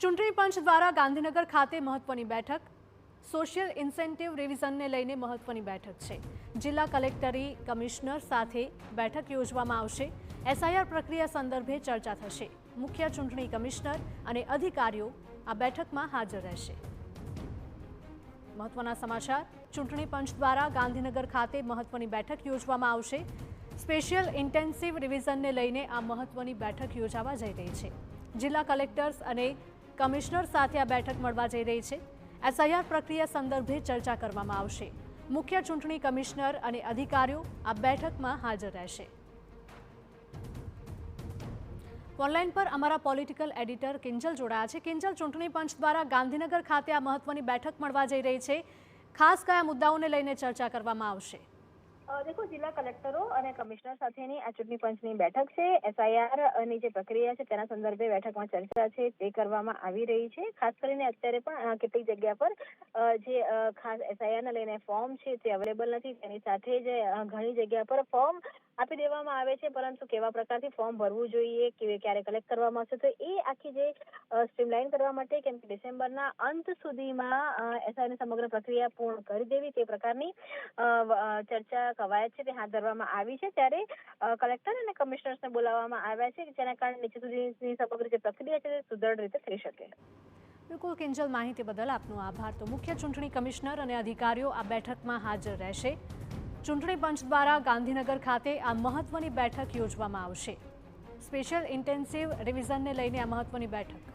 ચૂંટણી પંચ દ્વારા ગાંધીનગર ખાતે મહત્વની બેઠક સોશિયલ ઇન્સેન્ટિવ રિવિઝનને લઈને મહત્વની બેઠક છે। જિલ્લા કલેક્ટરી કમિશનર સાથે બેઠક યોજવામાં આવશે। એસઆઈઆર પ્રક્રિયા સંદર્ભે ચર્ચા થશે। મુખ્ય ચૂંટણી કમિશનર અને અધિકારીઓ આ બેઠકમાં હાજર રહેશે। મહત્વના સમાચાર, ચૂંટણી પંચ દ્વારા ગાંધીનગર ખાતે મહત્વની બેઠક યોજવામાં આવશે। સ્પેશિયલ ઇન્ટેન્સિવ રિવિઝનને લઈને આ મહત્વની બેઠક યોજાવા જઈ રહી છે। જિલ્લા કલેક્ટર્સ અને કમિશનર સાથે આ બેઠક મળવા જઈ રહી છે। એસઆઈઆર પ્રક્રિયા સંદર્ભે ચર્ચા કરવામાં આવશે। મુખ્ય ચૂંટણી કમિશનર અને અધિકારીઓ આ બેઠકમાં હાજર રહેશે। ઓનલાઈન પર અમારા પોલિટિકલ એડિટર કિંજલ જોડાયા છે। કિંજલ, ચૂંટણી પંચ દ્વારા ગાંધીનગર ખાતે આ મહત્વની બેઠક મળવા જઈ રહી છે। ખાસ કયા મુદ્દાઓને લઈને ચર્ચા કરવામાં આવશે? देखो, जिला कलेक्टरो और कमिश्नर साथेनी आ चूंटणी पंचनी बैठक है। एसआईआर ની જે પ્રક્રિયા છે તેના સંદર્ભે બેઠકમાં ચર્ચા છે તે કરવામાં આવી રહી છે। ખાસ કરીને અત્યારે પણ કેટલીક જગ્યા પર જે ખાસ એસઆઈઆર ને લઈને ફોર્મ છે તે અવેલેબલ નથી। તેની સાથે જ ઘણી જગ્યા પર ફોર્મ આપી દેવામાં આવે છે, પરંતુ કેવા પ્રકારથી ફોર્મ ભરવું જોઈએ, ક્યારે કલેક્ટ કરવામાં આવશે, તો એ આખી જે સ્ટ્રીમલાઇન કરવા માટે કેમ કે ડિસેમ્બરના અંત સુધીમાં એસઆઈઆરની સમગ્ર પ્રક્રિયા પૂર્ણ કરી દેવી તે પ્રકારની ચર્ચા કવાયત છે તે હાથ ધરવામાં આવી છે। ત્યારે કલેક્ટર અને કમિશનર્સને બોલાવવામાં આવ્યા છે, જેના કારણે નીચે સુધીની સમગ્ર જે પ્રક્રિયા છે તે સુદૃઢ રીતે થઈ શકે। બિલકુલ કિંજલ, માહિતી બદલ આપનો આભાર। તો મુખ્ય ચૂંટણી કમિશનર અને અધિકારીઓ આ બેઠકમાં હાજર રહેશે। ચૂંટણી પંચ દ્વારા ગાંધીનગર ખાતે આ મહત્વની બેઠક યોજવામાં આવશે। સ્પેશિયલ ઇન્ટેન્સિવ રિવિઝનને લઈને આ મહત્વની બેઠક